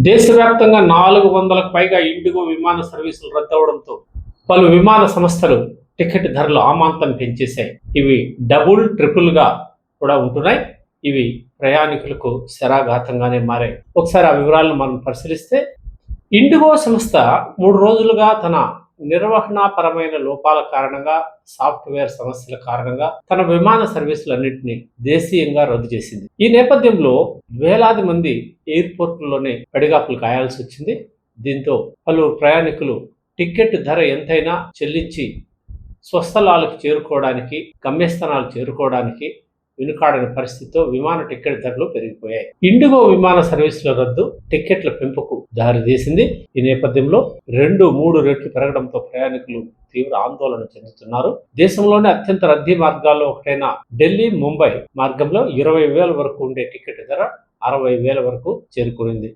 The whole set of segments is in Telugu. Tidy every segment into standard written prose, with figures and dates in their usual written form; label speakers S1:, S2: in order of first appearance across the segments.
S1: దేశవ్యాప్తంగా 400లకు పైగా ఇండిగో విమాన సర్వీసులు రద్దవడంతో పలు విమాన సంస్థలు టికెట్ ధరలు అమాంతం పెంచేశాయి. ఇవి డబుల్, ట్రిపుల్గా కూడా ఉంటున్నాయి. ఇవి ప్రయాణికులకు శరాఘాతంగానే మారాయి. ఒకసారి ఆ వివరాలను మనం పరిశీలిస్తే, ఇండిగో సంస్థ 3 రోజులుగా తన నిర్వహణాపరమైన లోపాల కారణంగా, సాఫ్ట్వేర్ సమస్యల కారణంగా తన విమాన సర్వీసులన్నింటినీ దేశీయంగా రద్దు చేసింది. ఈ నేపథ్యంలో వేలాది మంది ఎయిర్పోర్టుల్లోనే పడిగాపులు కాయాల్సి వచ్చింది. దీంతో పలువురు ప్రయాణికులు టికెట్ ధర ఎంతైనా చెల్లించి స్వస్థలాలకు చేరుకోవడానికి, గమ్యస్థానాలు చేరుకోవడానికి వెనుకాడని పరిస్థితితో విమాన టికెట్ ధరలు పెరిగిపోయాయి. ఇండిగో విమాన సర్వీసుల రద్దు టికెట్ల పెంపుకు దారితీసింది. ఈ నేపథ్యంలో 2-3 రెట్లు పెరగడంతో ప్రయాణికులు తీవ్ర ఆందోళన చెందుతున్నారు. దేశంలోని అత్యంత రద్దీ మార్గాల్లో ఒకటైన ఢిల్లీ, ముంబై మార్గంలో 20,000 వరకు ఉండే టికెట్ ధర 60,000 వరకు చేరుకునింది.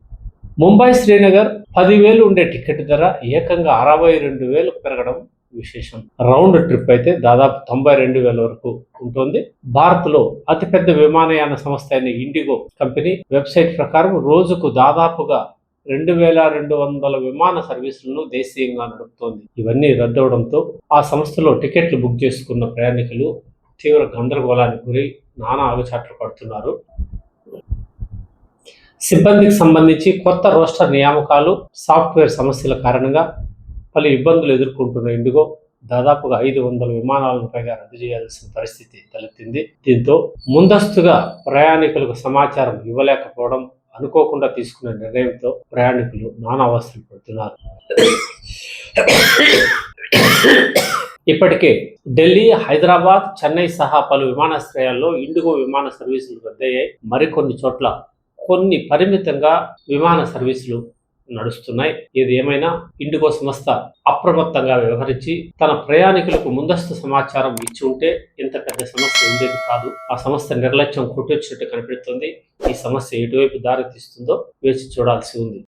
S1: ముంబై, శ్రీనగర్ 10,000 ఉండే టికెట్ ధర ఏకంగా 62,000 పెరగడం విశేషం. రౌండ్ ట్రిప్ అయితే దాదాపు 92,000 వరకు ఉంటుంది. భారత్లో అతిపెద్ద విమానయాన సంస్థ అయిన ఇండిగో కంపెనీ వెబ్సైట్ ప్రకారం రోజుకు దాదాపుగా 2,200 విమాన సర్వీసులను దేశీయంగా నడుపుతోంది. ఇవన్నీ రద్దవడంతో ఆ సంస్థలో టికెట్లు బుక్ చేసుకున్న ప్రయాణికులు తీవ్ర గందరగోళానికి గురై నానా ఆగచాట్లు పడుతున్నారు. సిబ్బందికి సంబంధించి కొత్త రోస్టర్ నియామకాలు, సాఫ్ట్వేర్ సమస్యల కారణంగా పలు ఇబ్బందులు ఎదుర్కొంటున్న ఇండిగో దాదాపుగా 500 విమానాలను పైగా రద్దు చేయాల్సిన పరిస్థితి తలెత్తింది. దీంతో ముందస్తుగా ప్రయాణికులకు సమాచారం ఇవ్వలేకపోవడం, అనుకోకుండా తీసుకున్న నిర్ణయంతో ప్రయాణికులు నానా అవస్థలు పడుతున్నారు. ఇప్పటికే ఢిల్లీ, హైదరాబాద్, చెన్నై సహా పలు విమానాశ్రయాల్లో ఇండిగో విమాన సర్వీసులు రద్దయ్యాయి. మరికొన్ని చోట్ల కొన్ని పరిమితంగా విమాన సర్వీసులు నడుస్తున్నాయి. ఏది ఏమైనా ఇండిగో సంస్థ అప్రమత్తంగా వ్యవహరించి తన ప్రయాణికులకు ముందస్తు సమాచారం ఇచ్చి ఉంటే ఇంత పెద్ద సమస్య ఉండేది కాదు. ఆ సంస్థ నిర్లక్ష్యం కొట్టొచ్చినట్టు కనిపిస్తుంది. ఈ సమస్య ఎటువైపు దారి తీస్తుందో వేచి చూడాల్సి ఉంది.